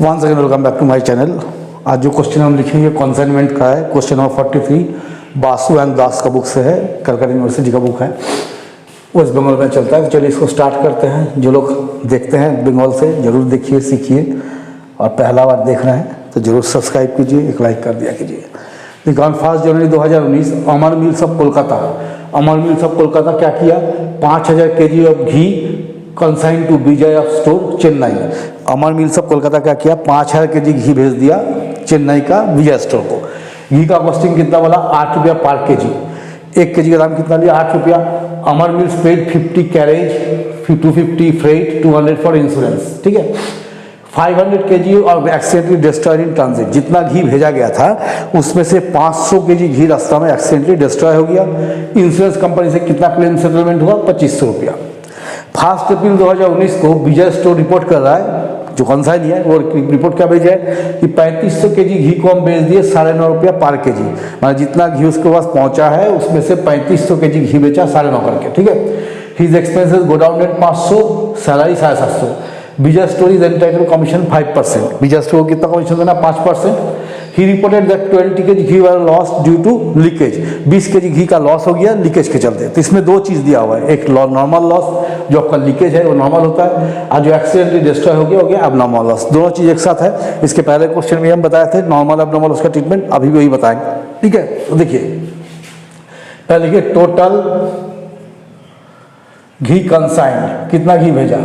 Once again welcome back to my channel. आज जो question हम लिखेंगे कंसाइनमेंट का है, question number 43 Basu and Das का बुक से है, कलकत्ता यूनिवर्सिटी का बुक है, वेस्ट बंगाल में चलता है। तो चलिए इसको स्टार्ट करते हैं। जो लोग देखते हैं बंगाल से जरूर देखिए, सीखिए, और पहला बार देख रहे हैं तो जरूर सब्सक्राइब कीजिए, एक लाइक कर दिया कीजिए। देखिए, 1 जनवरी 2019 अमर मिल्स ऑफ कोलकाता क्या किया? 5000 kg of ghee consign to Vijay of store Chennai. Amar mills of Kolkata क्या किया? 5000 kg घी भेज दिया चेन्नई का विजय स्टोर को। घी का कॉस्टिंग कितना बोला? 8 रुपया पर केजी। 1 kg का दाम कितना लिया? 8 रुपया। Amar mills paid 50 carriage, 250 freight, 200 for insurance. ठीक है। 500 kg और एक्सीडेंटली डिस्ट्रॉयड इन ट्रांजिट। जितना घी भेजा गया था उसमें से 500 kg घी रास्ता में एक्सीडेंटली डिस्ट्रॉय हो गया। इंश्योरेंस कंपनी से कितना क्लेम सेटलमेंट हुआ? 2500 रुपया। 1 अप्रैल 2019 को विजय स्टोर रिपोर्ट कर रहा है, जो कंसाइन है वो रिपोर्ट क्या भेजा है कि 3500 kg घी को हम बेच दिए 9.5 रुपया पर केजी। मतलब जितना घी उसके पास पहुंचा है उसमें से 3500 kg घी बेचा 9.5 करके। ठीक है। His expenses go down at 500, salary 750। Vijay store is entitled commission 5%। Vijay store को कितना कमीशन देना? 5%। He reported that 20 kg ghee were loss due to leakage. 20 kg घी का लॉस हो गया लीकेज के चलते। तो इसमें दो चीज दिया हुआ है, एक नॉर्मल लॉस जो आपका लीकेज है वो नॉर्मल होता है, और जो एक्सीडेंटली डिस्ट्रॉय हो गया एबनॉर्मल लॉस। दोनों चीज एक साथ है। इसके पहले क्वेश्चन में हम बताए थे नॉर्मल एबनॉर्मल उसका ट्रीटमेंट, अभी भी वही बताएंगे। ठीक है। तो देखिए पहले लिखिए टोटल घी कंसाइन, कितना घी भेजा?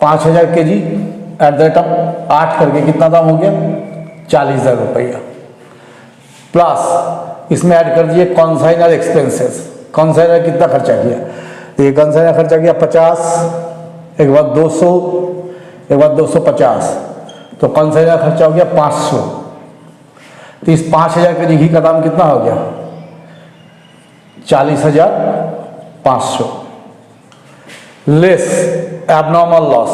5000 kg at the rate of 8 करके कितना दाम हो गया? 40,000 रुपया। प्लस इसमें ऐड कर दिए कंसाइनर एक्सपेंसेस। कंसाइनर कितना खर्चा किया? ये कंसाइनर खर्चा किया 50, एक बार 200, एक बार 250, तो कंसाइनर खर्चा हो गया 500। तो इस 5000 kg घी का दाम कितना हो गया? 40,500 लेस एबनॉर्मल लॉस।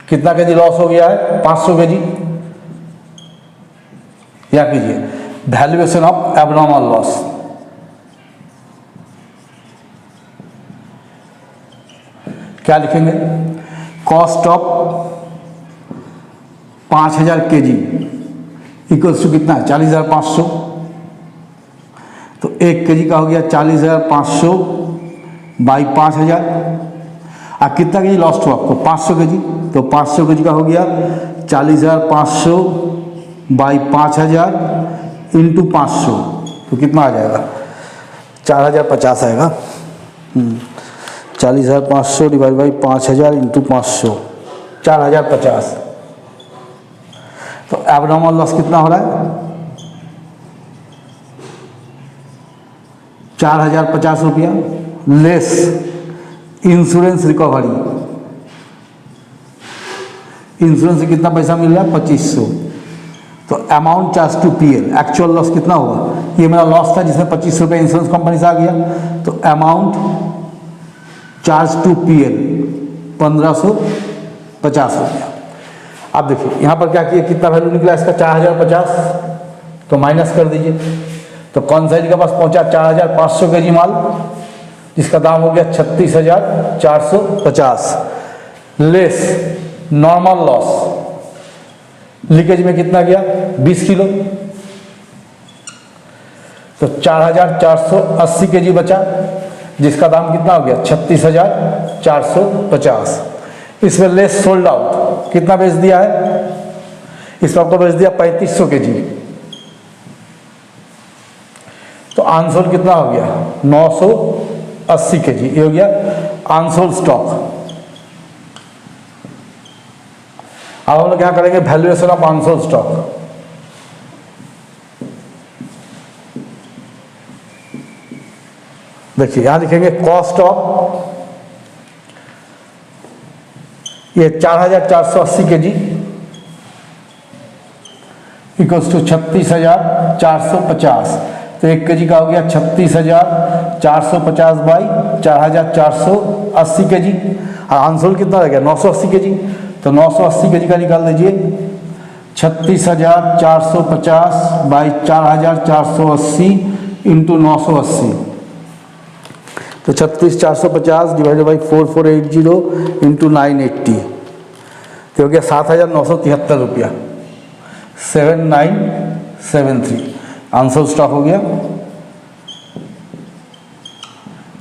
कितना केजी लॉस हो गया है? 500 kg। या कीजिए वैल्यूएशन ऑफ एबनॉर्मल लॉस। क्या लिखेंगे? Cost of 5000 kg equals to कितना? 40,500। तो 1 kg का हो गया 40,500 बाई 5000। अब कितना केजी लॉस्ट हुआ आपको? 500 kg। तो 500 kg का हो गया 40,500 बाई 5000 इंटू 500, तो कितना आ जाएगा? 4050 आएगा। 40,500 डिवाइड बाई 5000 इंटू 500, 4050। तो एबनॉर्मल लॉस कितना हो रहा है? 4050 रुपया लेस इंश्योरेंस रिकवरी। इंश्योरेंस से कितना पैसा मिल रहा है? 2500। तो amount charge to PL, actual loss कितना हुआ? ये मेरा लॉस था जिसमें 2500 रुपये इंश्योरेंस कंपनी से आ गया, तो अमाउंट चार्ज टू पीएल 1550 रुपया। अब देखिए यहाँ पर क्या किया, कितना वैल्यू निकला इसका? 4050। तो माइनस कर दीजिए। तो कंसाइन के पास पहुंचा 4500 kg माल, जिसका दाम हो गया 36,450 लेस नॉर्मल लॉस। लीकेज में कितना गया? 20 किलो। तो 4480 kg बचा, जिसका दाम कितना हो गया? 36,450। इसमें लेस सोल्ड आउट कितना बेच दिया है? इसमें आपको बेच दिया 3500 kg। तो अनसोल्ड कितना हो गया? 980 kg। ये हो गया अनसोल्ड स्टॉक। अब हम लोग क्या करेंगे? Valuation of unsold stock. देखिए यहां लिखेंगे कॉस्ट ऑफ, ये 4480 kg इक्वल्स टू 36,450। तो 1 kg का हो गया 36,450 बाई 4480 kg। और अनसोल्ड कितना रह गया? 980 kg। तो 980 kg का निकाल दीजिए। 36,450 बाई 4480 इंटू 980, तो 36,450 डिवाइडेड बाई 4480 इंटू 980 तो हो गया 7,973 रुपया, 7973। आंसर स्टॉक हो गया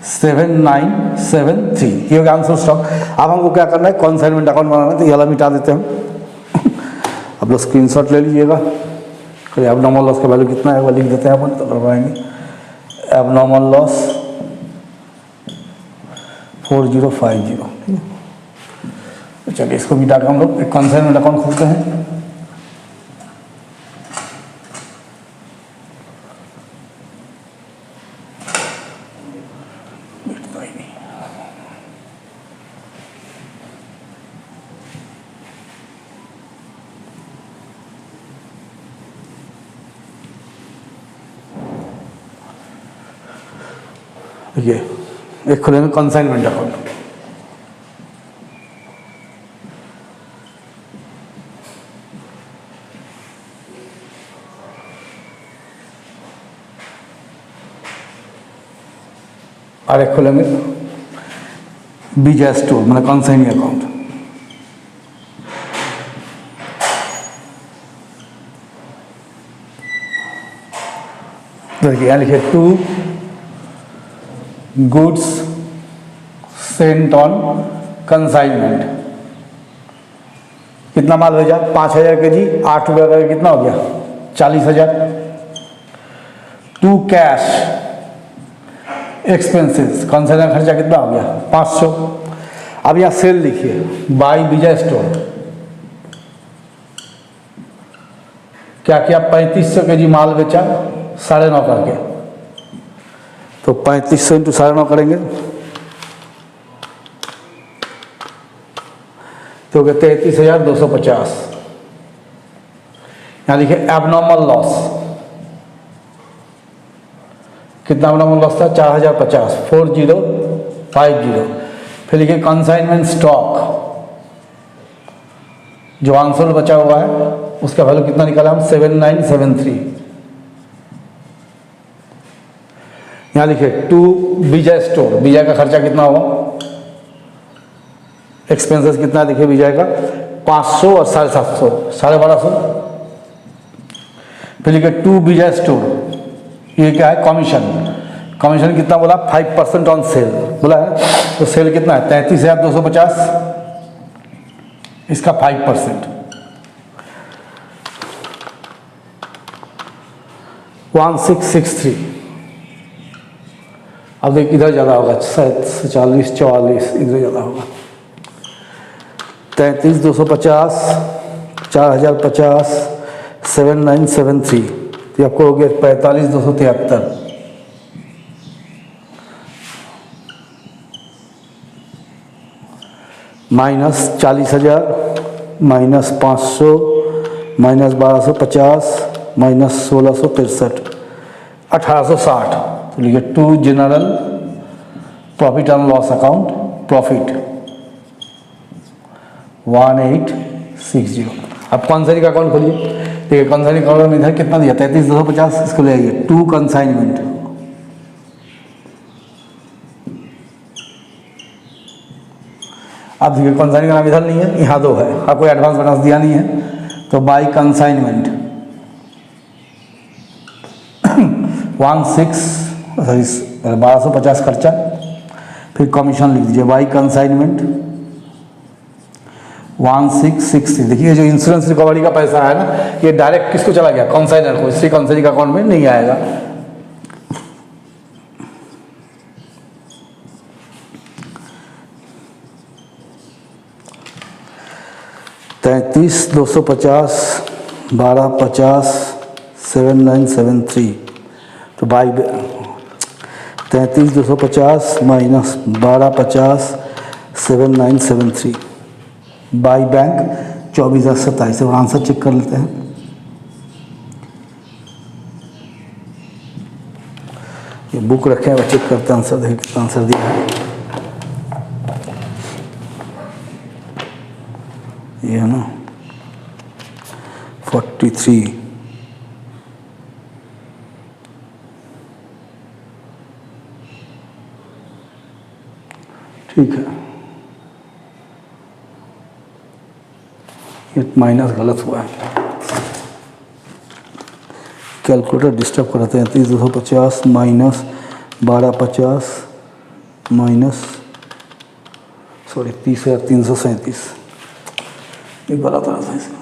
7973, ये हो गया आंसर स्टॉक। अब हमको क्या करना है, कॉन्साइनमेंट अकाउंट बनाना है, तो ये वाला मिटा देते हैं हम। अब लोग स्क्रीनशॉट ले लीजिएगा। एबनॉर्मल लॉस का वैल्यू कितना है वो लिख देते हैं अपन, तो कर पाएंगे। एबनॉर्मल लॉस 4050, ठीक है। तो चलिए इसको मिटा कर हम लोग एक कॉन्साइनमेंट अकाउंट खोलते हैं। ये एक खुलेंगे कॉन्साइनमेंट अकाउंट। और एक खुलेंगे विजय स्टोर मतलब कॉन्साइनिंग अकाउंट। देखिए यहाँ लिखिए 2 गुड्स सेंट ऑन कंसाइनमेंट। कितना माल भेजा, 5000 के जी, 8 रुपये का कितना हो गया 40,000। 2 कैश एक्सपेंसेस, कंसाइनर खर्चा कितना हो गया 500। अब यहाँ सेल लिखिए बाई विजय स्टोर, क्या किया 3500 के जी माल बेचा 9.5 करके, तो 3500 इंटू 9.5 करेंगे तो 33,250। यहाँ लिखिए एबनॉर्मल लॉस, कितना एबनॉर्मल लॉस था 4,050, 4050। फिर लिखिए कंसाइनमेंट स्टॉक, जो आंसर बचा हुआ है उसका वैल्यू कितना निकाला हम 7973। यहाँ लिखिए 2 विजय स्टोर, विजय का खर्चा कितना होगा, एक्सपेंसेस कितना देखिए विजय का 500 और 750, 1250। फिर लिखिए 2 विजय स्टोर, ये क्या है कमीशन, कमीशन कितना बोला 5% ऑन सेल बोला है, तो सेल कितना है 33,250, इसका 5% 1663। अब देखिए इधर ज़्यादा होगा 40, 44, इधर ज़्यादा होगा 33,250, 4,050, 7973, तो आपको हो गया 45,273। Minus 40,000, minus 500, minus 1250, minus 1663, 1860। तो लिखिए 2 general profit and loss account, profit 1860। अब कंसाइनिंग का अकाउंट खोलिए, ठीक है। कंसाइनिंग अकाउंट में इधर कितना दिया 33,250, इसको ले आइए 2 कंसाइनमेंट। अब देखिए कंसाइनिंग का नाम इधर नहीं है, यहाँ 2 है, आपको एडवांस बोनस दिया नहीं है, तो बाई कंसाइनमेंट 1250 खर्चा, फिर कमीशन लिख दीजिए बाई कंसाइनमेंट 1660। देखिए जो इंश्योरेंस रिकवरी का पैसा है ना, ये डायरेक्ट किसको चला गया कंसाइनर को, इसलिए कंसाइनिंग अकाउंट में नहीं आएगा। तैंतीस 250, 1250, 7973, तो बाई 33,250 माइनस 1250, 7973 बाई बैंक 24,027। और आंसर चेक कर लेते हैं। ये बुक रखे हैं, चेक करते हैं आंसर, देखिए कितना आंसर दिया है। ये है ना 43। ठीक है, ये माइनस गलत हुआ है, कैलकुलेटर डिस्टर्ब कराते हैं। 30,250 माइनस 1250 माइनस 30,337, ये गलत रहा था इसका।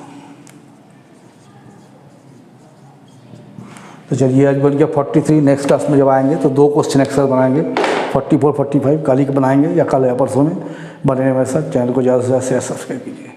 तो चलिए आज बन गया 43। नेक्स्ट क्लास में जब आएंगे तो 2 क्वेश्चन एक्सरसाइज बनाएंगे, 44 45 कल ही बनाएंगे या कल या परसों में। बने मेरे साथ, चैनल को ज़्यादा से ज़्यादा शेयर सब्सक्राइब कीजिए।